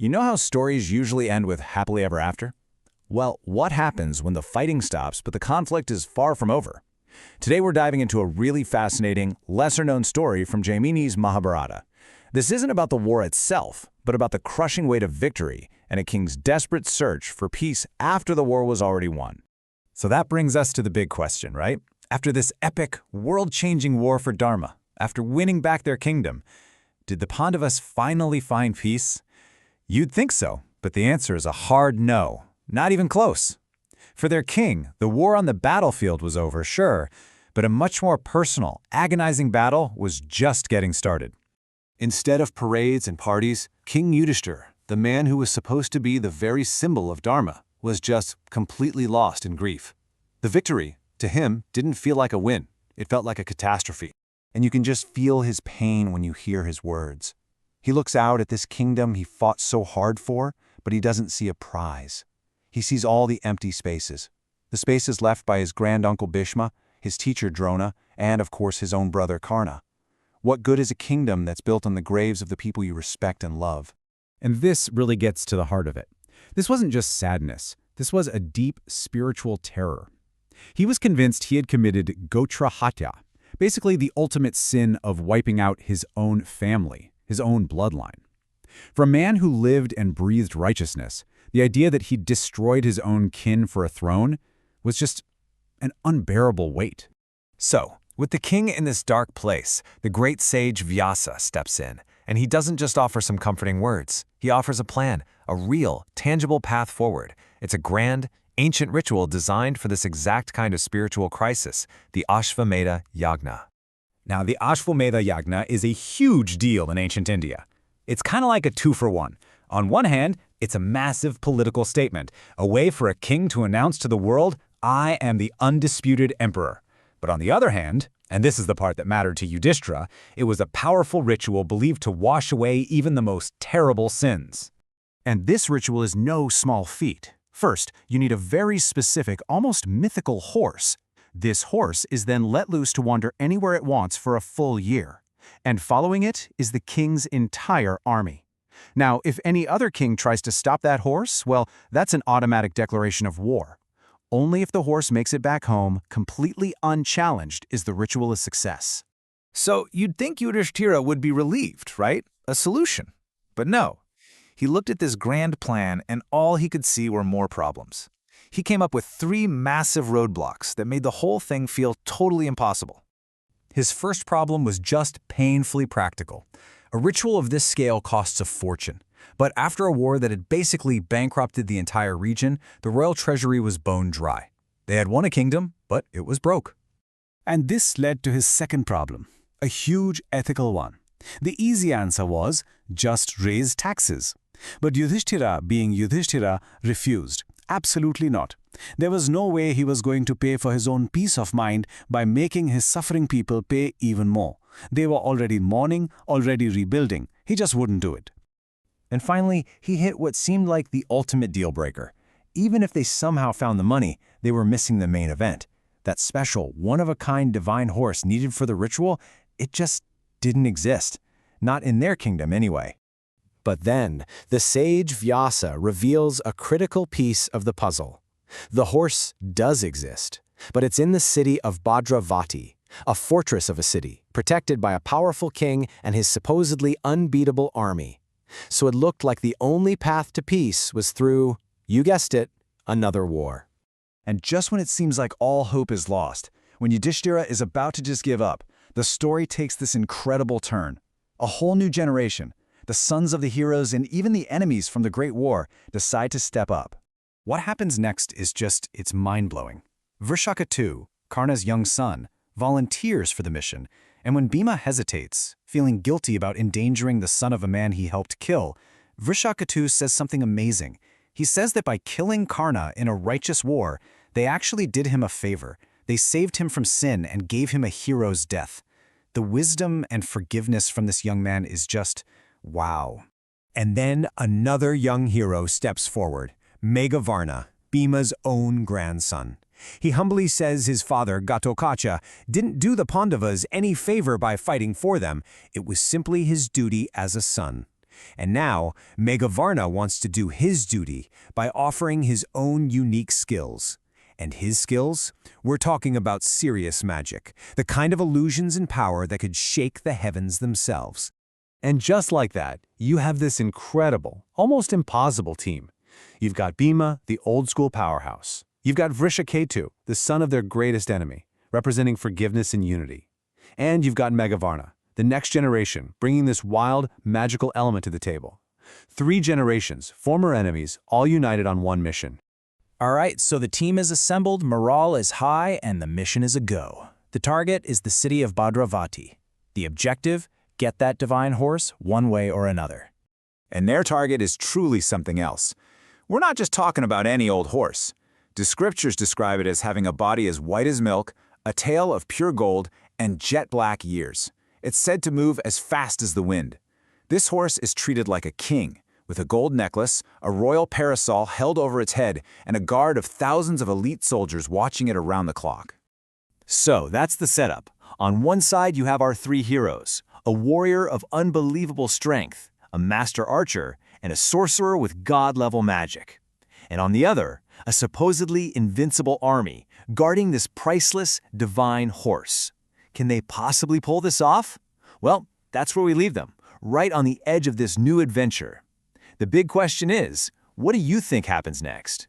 You know how stories usually end with happily ever after? Well, what happens when the fighting stops but the conflict is far from over? Today we're diving into a really fascinating, lesser-known story from Jaimini's Mahabharata. This isn't about the war itself, but about the crushing weight of victory and a king's desperate search for peace after the war was already won. So that brings us to the big question, right? After this epic, world-changing war for Dharma, after winning back their kingdom, did the Pandavas finally find peace? You'd think so, but the answer is a hard no. Not even close. For their king, the war on the battlefield was over, sure, but a much more personal, agonizing battle was just getting started. Instead of parades and parties, King Yudhishthira, the man who was supposed to be the very symbol of Dharma, was just completely lost in grief. The victory, to him, didn't feel like a win. It felt like a catastrophe. And you can just feel his pain when you hear his words. He looks out at this kingdom he fought so hard for, but he doesn't see a prize. He sees all the empty spaces. The spaces left by his granduncle Bhishma, his teacher Drona, and of course his own brother Karna. What good is a kingdom that's built on the graves of the people you respect and love? And this really gets to the heart of it. This wasn't just sadness. This was a deep spiritual terror. He was convinced he had committed Gotra Hatya, basically the ultimate sin of wiping out his own family, his own bloodline. For a man who lived and breathed righteousness, the idea that he'd destroyed his own kin for a throne was just an unbearable weight. So, with the king in this dark place, the great sage Vyasa steps in, and he doesn't just offer some comforting words. He offers a plan, a real, tangible path forward. It's a grand, ancient ritual designed for this exact kind of spiritual crisis, the Ashwamedha Yajna. Now, the Ashwamedha Yajna is a huge deal in ancient India. It's kind of like a two-for-one. On one hand, it's a massive political statement, a way for a king to announce to the world, I am the undisputed emperor. But on the other hand, and this is the part that mattered to Yudhishthira, it was a powerful ritual believed to wash away even the most terrible sins. And this ritual is no small feat. First, you need a very specific, almost mythical horse. This horse is then let loose to wander anywhere it wants for a full year. And following it is the king's entire army. Now, if any other king tries to stop that horse, well, that's an automatic declaration of war. Only if the horse makes it back home, completely unchallenged, is the ritual a success. So you'd think Yudhishthira would be relieved, right? A solution. But no. He looked at this grand plan and all he could see were more problems. He came up with 3 massive roadblocks that made the whole thing feel totally impossible. His first problem was just painfully practical. A ritual of this scale costs a fortune. But after a war that had basically bankrupted the entire region, the royal treasury was bone dry. They had won a kingdom, but it was broke. And this led to his second problem, a huge ethical one. The easy answer was just raise taxes. But Yudhishthira, being Yudhishthira, refused. Absolutely not. There was no way he was going to pay for his own peace of mind by making his suffering people pay even more. They were already mourning, already rebuilding. He just wouldn't do it. And finally, he hit what seemed like the ultimate deal breaker. Even if they somehow found the money, they were missing the main event. That special, one-of-a-kind divine horse needed for the ritual, it just didn't exist. Not in their kingdom, anyway. But then, the sage Vyasa reveals a critical piece of the puzzle. The horse does exist, but it's in the city of Bhadra, a fortress of a city, protected by a powerful king and his supposedly unbeatable army. So it looked like the only path to peace was through, you guessed it, another war. And just when it seems like all hope is lost, when Yudhishthira is about to just give up, the story takes this incredible turn. A whole new generation, the sons of the heroes and even the enemies from the Great War, decide to step up. What happens next is it's mind-blowing. Vrishaketu, Karna's young son, volunteers for the mission, and when Bhima hesitates, feeling guilty about endangering the son of a man he helped kill, Vrishaketu says something amazing. He says that by killing Karna in a righteous war, they actually did him a favor. They saved him from sin and gave him a hero's death. The wisdom and forgiveness from this young man is just, wow. And then another young hero steps forward, Megavarna, Bhima's own grandson. He humbly says his father, Ghatotkacha, didn't do the Pandavas any favor by fighting for them. It was simply his duty as a son. And now, Megavarna wants to do his duty by offering his own unique skills. And his skills? We're talking about serious magic, the kind of illusions and power that could shake the heavens themselves. And just like that, you have this incredible, almost impossible team. You've got Bhima, the old-school powerhouse. You've got Vrishaketu, the son of their greatest enemy, representing forgiveness and unity. And you've got Megavarna, the next generation, bringing this wild, magical element to the table. 3 generations, former enemies, all united on one mission. All right, so the team is assembled, morale is high, and the mission is a go. The target is the city of Bhadra. The objective? Get that divine horse one way or another. And their target is truly something else. We're not just talking about any old horse. The scriptures describe it as having a body as white as milk, a tail of pure gold, and jet-black ears. It's said to move as fast as the wind. This horse is treated like a king, with a gold necklace, a royal parasol held over its head, and a guard of thousands of elite soldiers watching it around the clock. So that's the setup. On one side you have our 3 heroes, a warrior of unbelievable strength, a master archer, and a sorcerer with god-level magic. And on the other, a supposedly invincible army guarding this priceless, divine horse. Can they possibly pull this off? Well, that's where we leave them, right on the edge of this new adventure. The big question is, what do you think happens next?